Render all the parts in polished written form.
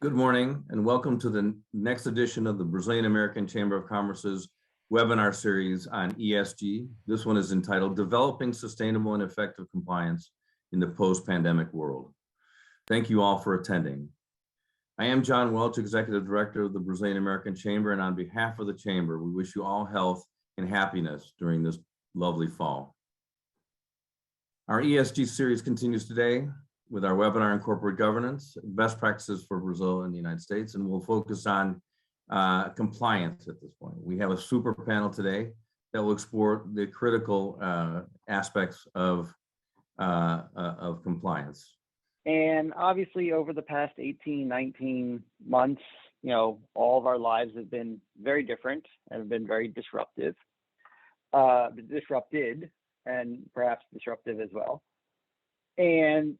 Good morning and welcome to the next edition of the Brazilian American Chamber of Commerce's webinar series on ESG. This one is entitled Developing Sustainable and Effective Compliance in the Post-Pandemic World. Thank you all for attending. I am João Elek, Executive Director of the Brazilian American Chamber, and on behalf of the Chamber, we wish you all health and happiness during this lovely fall. Our ESG series continues today with our webinar on corporate governance, best practices for Brazil and the United States, and we'll focus on compliance at this point. We have a super panel today that will explore the critical aspects of compliance. And obviously over the past 18, 19 months, all of our lives have been very different and have been very disrupted and perhaps disruptive as well. And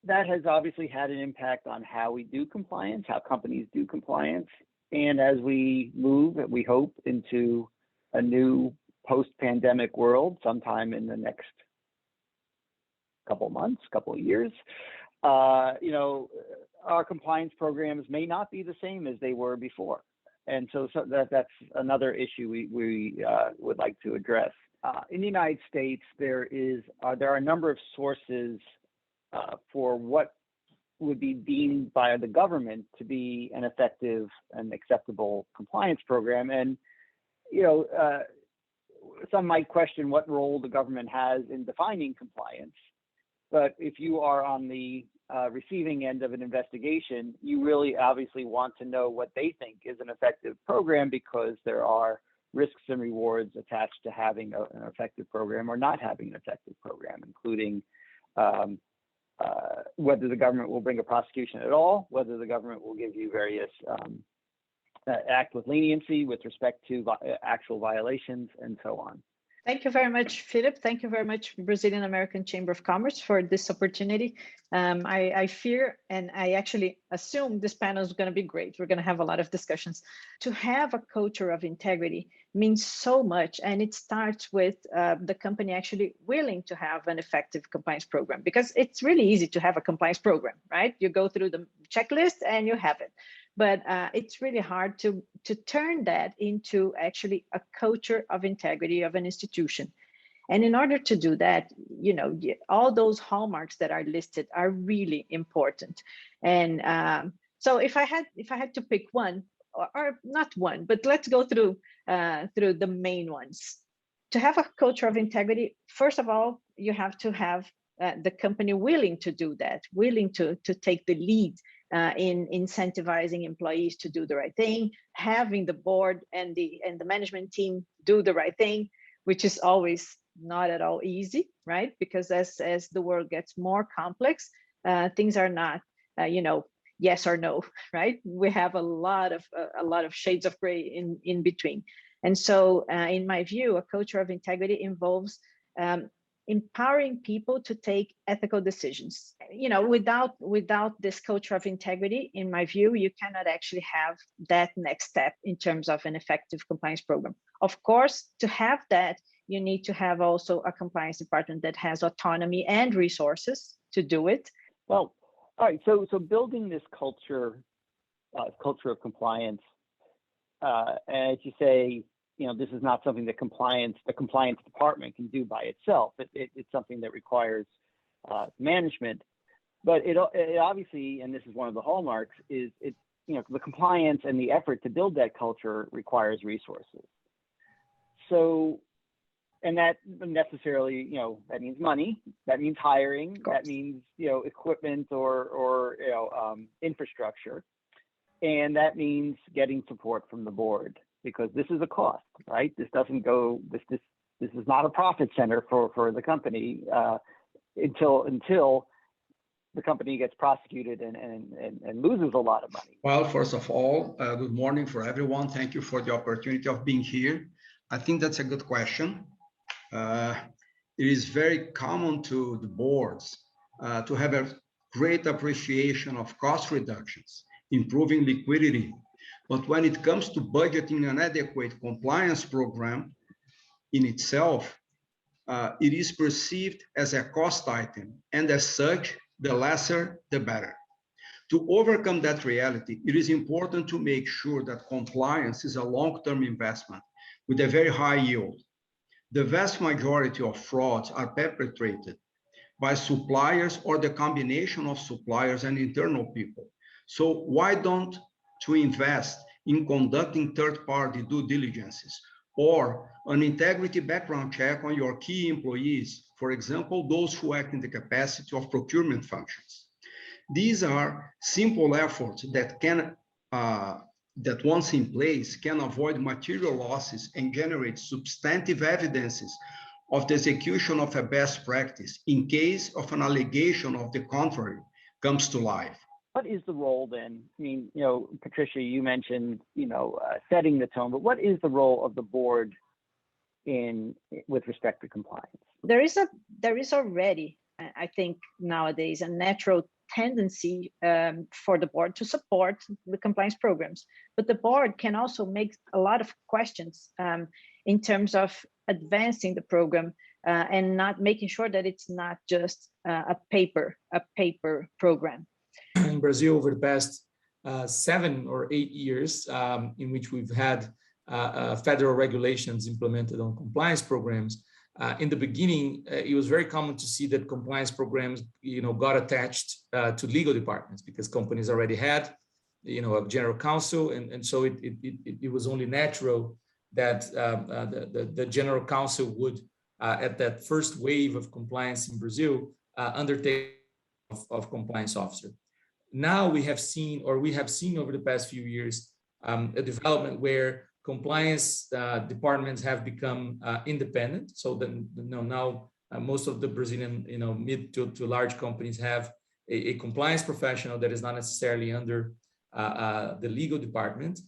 that has obviously had an impact on how we do compliance, how companies do compliance. And as we move, we hope, into a new post-pandemic world sometime in the next couple of months, couple of years, our compliance programs may not be the same as they were before. And so that's another issue we would like to address. In the United States, there are a number of sources for what would be deemed by the government to be an effective and acceptable compliance program. And, some might question what role the government has in defining compliance. But if you are on the receiving end of an investigation, you really obviously want to know what they think is an effective program, because there are risks and rewards attached to having an effective program or not having an effective program, including whether the government will bring a prosecution at all, whether the government will give you various act with leniency with respect to actual violations, and so on. Thank you very much, Philip. Thank you very much, Brazilian American Chamber of Commerce, for this opportunity. I fear, and I actually assume this panel is going to be great. We're going to have a lot of discussions. To have a culture of integrity means so much, and it starts with the company actually willing to have an effective compliance program, because it's really easy to have a compliance program, right? You go through the checklist and you have it. But it's really hard to turn that into actually a culture of integrity of an institution. And in order to do that, all those hallmarks that are listed are really important. And so if I had to pick one, or not one, but let's go through the main ones. To have a culture of integrity, first of all, you have to have the company willing to do that, willing to take the lead in incentivizing employees to do the right thing, having the board and the management team do the right thing, which is always not at all easy, right? Because as the world gets more complex, things are not, yes or no, right? We have a lot of shades of gray in between. And so, in my view, a culture of integrity involves empowering people to take ethical decisions. Without this culture of integrity, in my view, you cannot actually have that next step in terms of an effective compliance program. Of course, to have that, you need to have also a compliance department that has autonomy and resources to do it. Well, all right. So building this culture of compliance, as you say, this is not something that the compliance department can do by itself. It's something that requires management. But it obviously, and this is one of the hallmarks, is the compliance and the effort to build that culture requires resources. So, and that necessarily, that means money, that means hiring, that means equipment or infrastructure, and that means getting support from the board, because this is a cost, right? This doesn't go. This is not a profit center for the company until the company gets prosecuted and loses a lot of money. Well, first of all, good morning for everyone. Thank you for the opportunity of being here. I think that's a good question. It is very common to the boards to have a great appreciation of cost reductions, improving liquidity. But when it comes to budgeting an adequate compliance program in itself, it is perceived as a cost item, and as such, the lesser, the better. To overcome that reality, it is important to make sure that compliance is a long-term investment with a very high yield. The vast majority of frauds are perpetrated by suppliers or the combination of suppliers and internal people. So why don't we invest in conducting third-party due diligences or an integrity background check on your key employees, for example, those who act in the capacity of procurement functions? These are simple efforts that that once in place can avoid material losses and generate substantive evidences of the execution of a best practice in case of an allegation of the contrary comes to life. What is the role then? I mean, Patricia, you mentioned, setting the tone, but what is the role of the board with respect to compliance? There is already, I think, nowadays a natural tendency for the board to support the compliance programs, but the board can also make a lot of questions in terms of advancing the program and not making sure that it's not just a paper program. In Brazil, over the past 7 or 8 years, in which we've had federal regulations implemented on compliance programs, in the beginning, it was very common to see that compliance programs, got attached to legal departments because companies already had, a general counsel, and so it was only natural that the general counsel would, at that first wave of compliance in Brazil, undertake of compliance officer. Now we have seen over the past few years a development where compliance departments have become independent. So now most of the Brazilian mid to large companies have a compliance professional that is not necessarily under the legal department.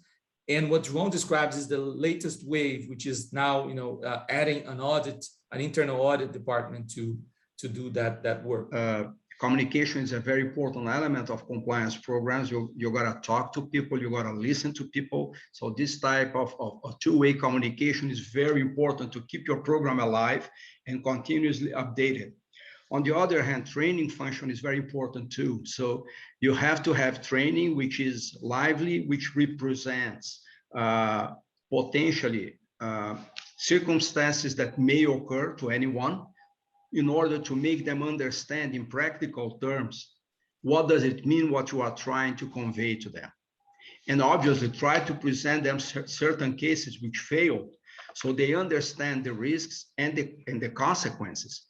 And what João describes is the latest wave, which is now adding an internal audit department to do that work. Communication is a very important element of compliance programs. You got to talk to people, you got to listen to people. So this type of two-way communication is very important to keep your program alive and continuously updated. On the other hand, training function is very important too. So you have to have training which is lively, which represents potentially circumstances that may occur to anyone, in order to make them understand in practical terms, what does it mean, what you are trying to convey to them. And obviously try to present them certain cases which failed, so they understand the risks and the consequences.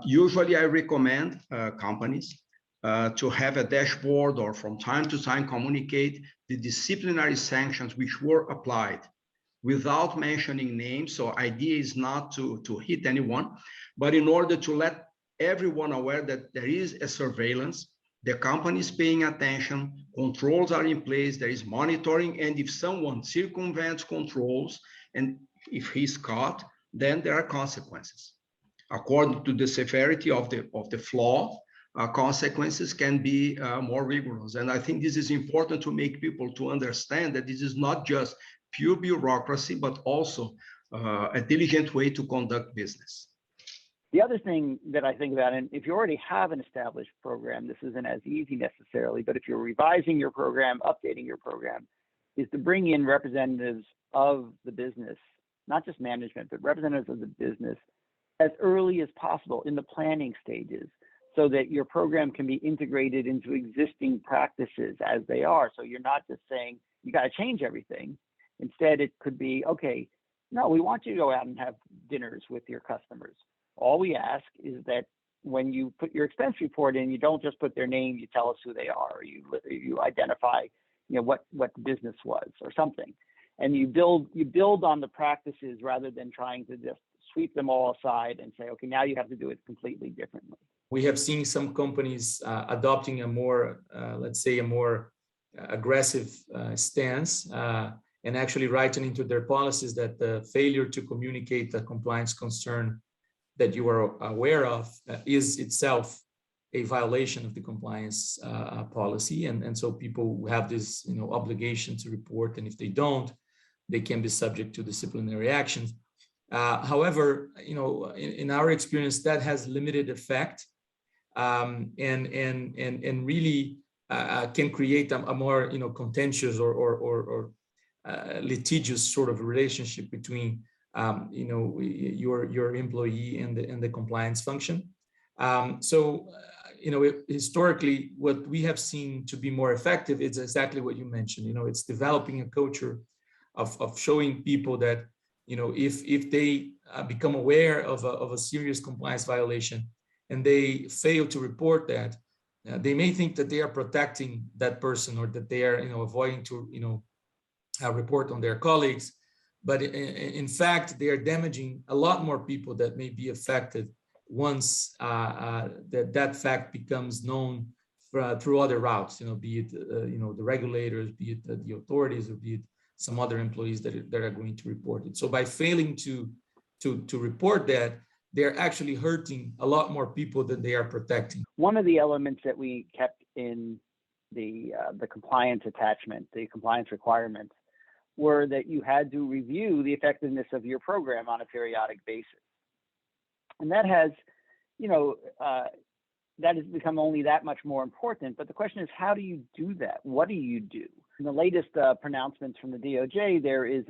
Usually I recommend companies to have a dashboard or from time to time communicate the disciplinary sanctions which were applied without mentioning names. So idea is not to hit anyone, but in order to let everyone aware that there is a surveillance, the company is paying attention, controls are in place, there is monitoring, and if someone circumvents controls and if he's caught, then there are consequences. According to the severity of the flaw, consequences can be more rigorous. And I think this is important to make people to understand that this is not just pure bureaucracy, but also a diligent way to conduct business. The other thing that I think about, and if you already have an established program, this isn't as easy necessarily, but if you're revising your program, updating your program, is to bring in representatives of the business, not just management, but representatives of the business as early as possible in the planning stages, so that your program can be integrated into existing practices as they are. So you're not just saying, you got to change everything. Instead, it could be, okay, no, we want you to go out and have dinners with your customers. All we ask is that when you put your expense report in, you don't just put their name, you tell us who they are, or you identify, what the business was or something. And you build on the practices rather than trying to just sweep them all aside and say, okay, now you have to do it completely differently. We have seen some companies adopting a more, let's say, a more aggressive stance and actually writing into their policies that the failure to communicate a compliance concern that you are aware of is itself a violation of the compliance policy. And so people have this obligation to report, and if they don't, they can be subject to disciplinary actions. However, in our experience, that has limited effect. And really, can create a more contentious or litigious sort of relationship between your employee and the compliance function. Historically, what we have seen to be more effective is exactly what you mentioned. It's developing a culture of showing people that if they become aware of a serious compliance violation and they fail to report that, they may think that they are protecting that person or that they are avoiding to report on their colleagues, but in fact they are damaging a lot more people that may be affected once that fact becomes known through other routes, be it the regulators, be it the authorities, or be it some other employees that are going to report it. So by failing to report that, they're actually hurting a lot more people than they are protecting. One of the elements that we kept in the compliance attachment, the compliance requirements, were that you had to review the effectiveness of your program on a periodic basis. And that has, that has become only that much more important. But the question is, how do you do that? What do you do? In the latest pronouncements from the DOJ, there is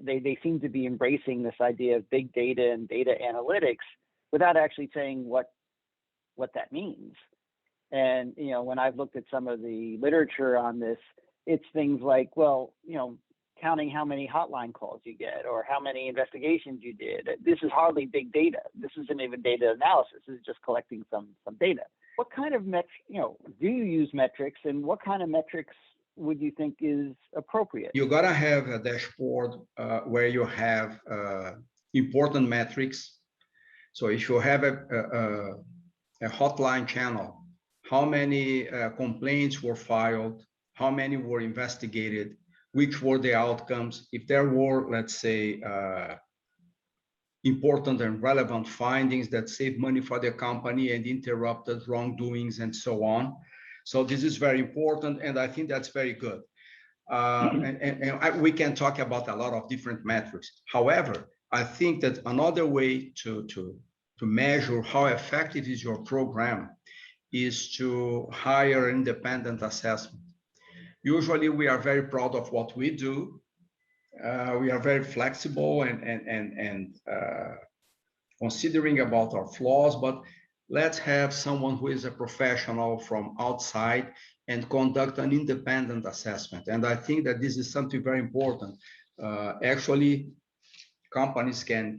they seem to be embracing this idea of big data and data analytics without actually saying what that means. And when I've looked at some of the literature on this, it's things like, counting how many hotline calls you get or how many investigations you did. This is hardly big data. This isn't even data analysis. This is just collecting some data. What kind of do you use metrics, and what kind of metrics would you think is appropriate? You gotta have a dashboard where you have important metrics. So if you have a hotline channel, how many complaints were filed, how many were investigated, which were the outcomes, if there were, let's say, important and relevant findings that saved money for the company and interrupted wrongdoings and so on. So this is very important, and I think that's very good. We can talk about a lot of different metrics. However, I think that another way to measure how effective is your program is to hire independent assessment. Usually, we are very proud of what we do. We are very flexible and considering about our flaws, but let's have someone who is a professional from outside and conduct an independent assessment. And I think that this is something very important. Actually, companies can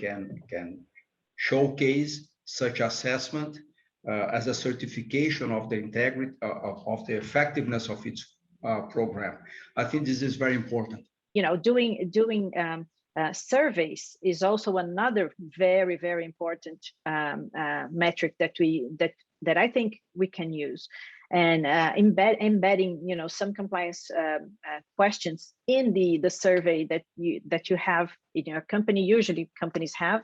showcase such assessment as a certification of the integrity of the effectiveness of its program. I think this is very important. Doing surveys is also another very, very important metric that I think we can use, and embedding some compliance questions in the survey that you have in your company. Usually, companies have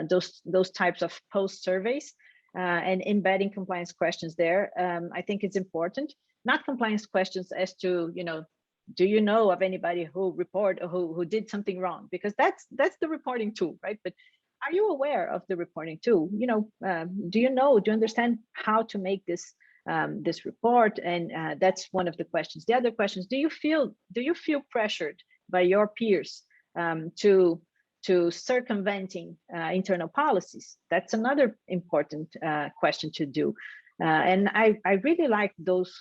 those types of post surveys, and embedding compliance questions there. I think it's important. Not compliance questions as to do you know of anybody who who did something wrong? Because that's the reporting tool, right? But are you aware of the reporting tool? Do you understand how to make this report? And that's one of the questions. The other questions: do you feel pressured by your peers to circumventing internal policies? That's another important question to do. And I really like those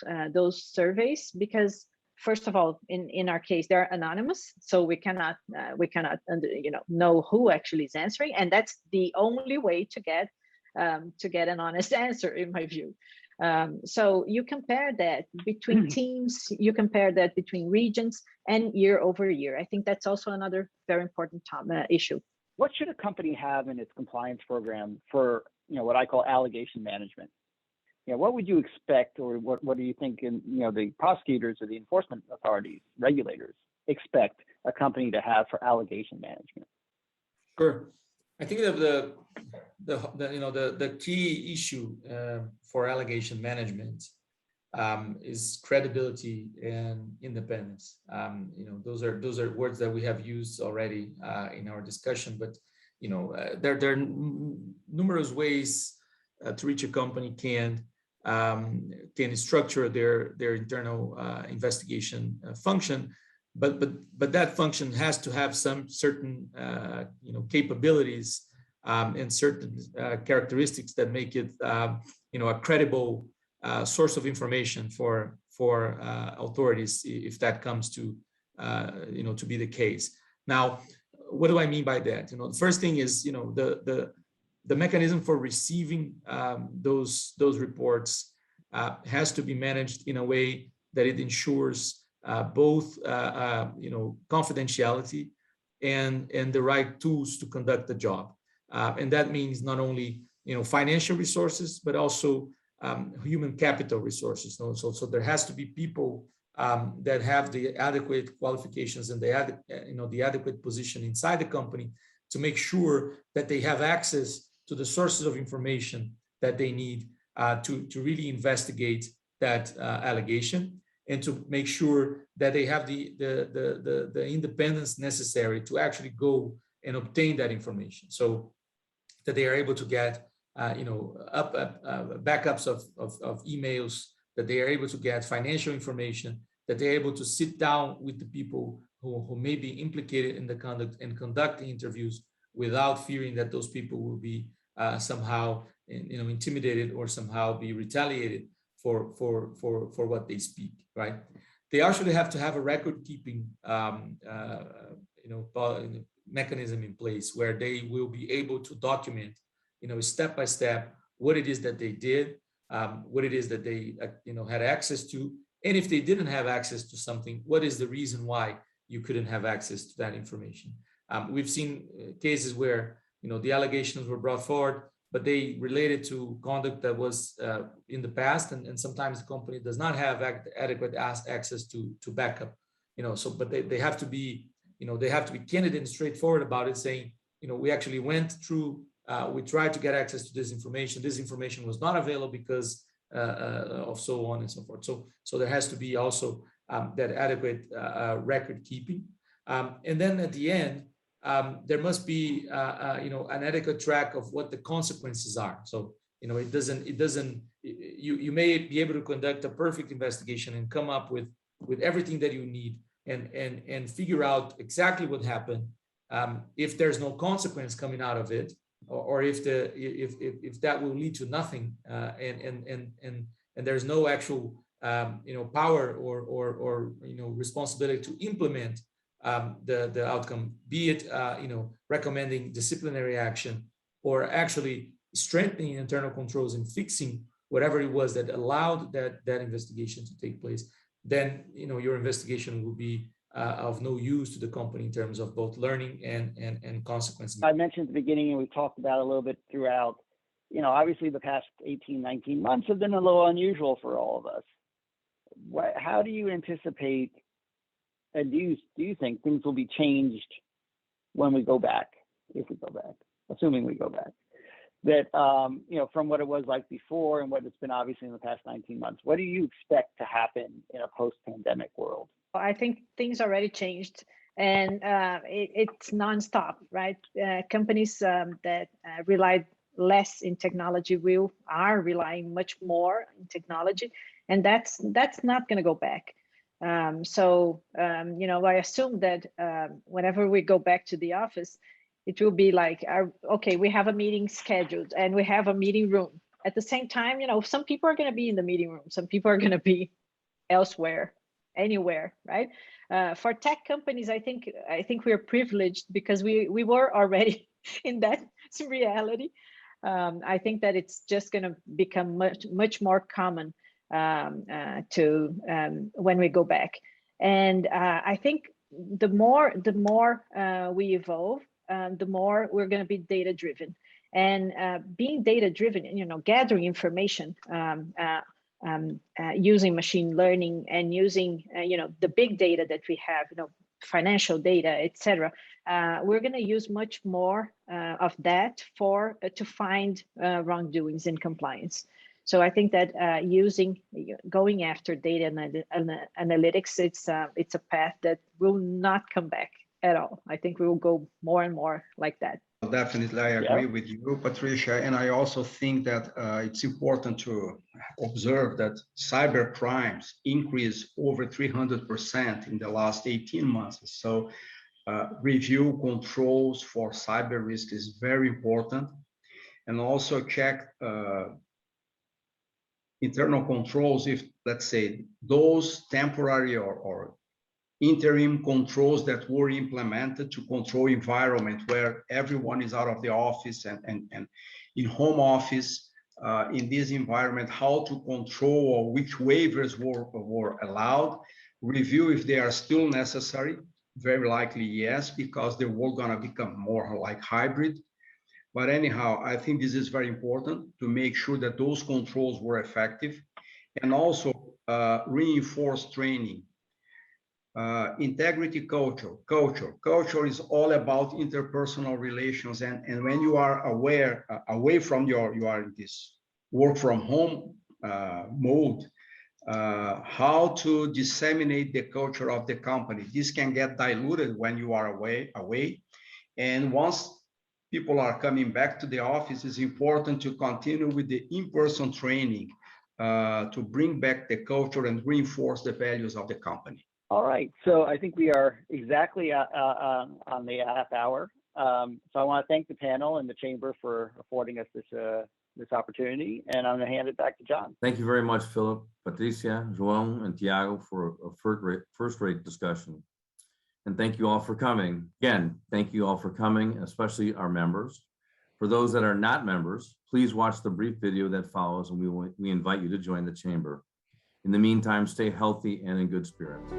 surveys because, first of all, in our case, they're anonymous, so we cannot know who actually is answering, and that's the only way to get an honest answer, in my view. So you compare that between teams, you compare that between regions, and year over year. I think that's also another very important issue. What should a company have in its compliance program for what I call allegation management? What would you expect, or what do you think the prosecutors or the enforcement authorities, regulators, expect a company to have for allegation management? Sure. I think that the key issue for allegation management is credibility and independence. Those are words that we have used already in our discussion, but there are numerous ways to which a company can can structure their internal investigation function, but that function has to have some certain capabilities and certain characteristics that make it a credible source of information for authorities if that comes to to be the case. Now, what do I mean by that? The first thing is the mechanism for receiving those reports has to be managed in a way that it ensures both confidentiality and the right tools to conduct the job, and that means not only financial resources but also human capital resources. So there has to be people that have the adequate qualifications and the adequate position inside the company to make sure that they have access to the sources of information that they need to really investigate that allegation, and to make sure that they have the independence necessary to actually go and obtain that information, so that they are able to get backups of emails, that they are able to get financial information, that they're able to sit down with the people who may be implicated in the conduct and conduct the interviews without fearing that those people will be somehow intimidated or somehow be retaliated for what they speak, right? They actually have to have a record keeping mechanism in place where they will be able to document step by step what it is that they did, what it is that they had access to, and if they didn't have access to something, what is the reason why you couldn't have access to that information. We've seen cases where the allegations were brought forward, but they related to conduct that was in the past, and sometimes the company does not have adequate access to backup. But they have to be candid and straightforward about it, saying we actually went through. We tried to get access to this information. This information was not available because of so on and so forth. So there has to be also that adequate record keeping. And then at the end, there must be an adequate track of what the consequences are. So it doesn't. You may be able to conduct a perfect investigation and come up with everything that you need and figure out exactly what happened. If there's no consequence coming out of it, or if that will lead to nothing, and there's no actual power or responsibility to implement the outcome, be it recommending disciplinary action or actually strengthening internal controls and fixing whatever it was that allowed that investigation to take place, then your investigation will be of no use to the company in terms of both learning and consequences. I mentioned at the beginning, and we talked about a little bit throughout, obviously the past 18, 19 months have been a little unusual for all of us. How do you anticipate, and do you think things will be changed when we go back, if we go back, assuming we go back, that, from what it was like before and what it's been obviously in the past 19 months, what do you expect to happen in a post-pandemic world? I think things already changed, and it's nonstop, right? Companies that relied less in technology are relying much more in technology, and that's not going to go back. I assume that whenever we go back to the office, it will be like, okay, we have a meeting scheduled and we have a meeting room. At the same time, some people are going to be in the meeting room, some people are going to be elsewhere, anywhere, right? For tech companies, I think we're privileged because we were already in that reality. I think that it's just going to become much more common when we go back. And I think the more we evolve, the more we're going to be data driven. And being data driven, gathering information, using machine learning and using the big data that we have, financial data, etc. We're going to use much more of that to find wrongdoings in compliance. So I think that going after data analytics, it's a path that will not come back at all. I think we will go more and more like that. Definitely, I agree with you, Patricia. And I also think that it's important to observe that cyber crimes increased over 300% in the last 18 months. So review controls for cyber risk is very important. And also check internal controls if, let's say, those temporary or interim controls that were implemented to control environment where everyone is out of the office and in home office, in this environment, how to control or which waivers were allowed, review if they are still necessary. Very likely yes, because they were going to become more like hybrid. But anyhow, I think this is very important to make sure that those controls were effective, and also reinforce training. Integrity culture is all about interpersonal relations, and when you are away from you are in this work from home mode, how to disseminate the culture of the company. This can get diluted when you are away, and once people are coming back to the office, it's important to continue with the in-person training to bring back the culture and reinforce the values of the company. All right, so I think we are exactly on the half hour. So I want to thank the panel and the chamber for affording us this opportunity, and I'm going to hand it back to John. Thank you very much, Philip, Patricia, João, and Thiago for a first-rate discussion. And thank you all for coming. Again, thank you all for coming, especially our members. For those that are not members, please watch the brief video that follows, and we invite you to join the chamber. In the meantime, stay healthy and in good spirits.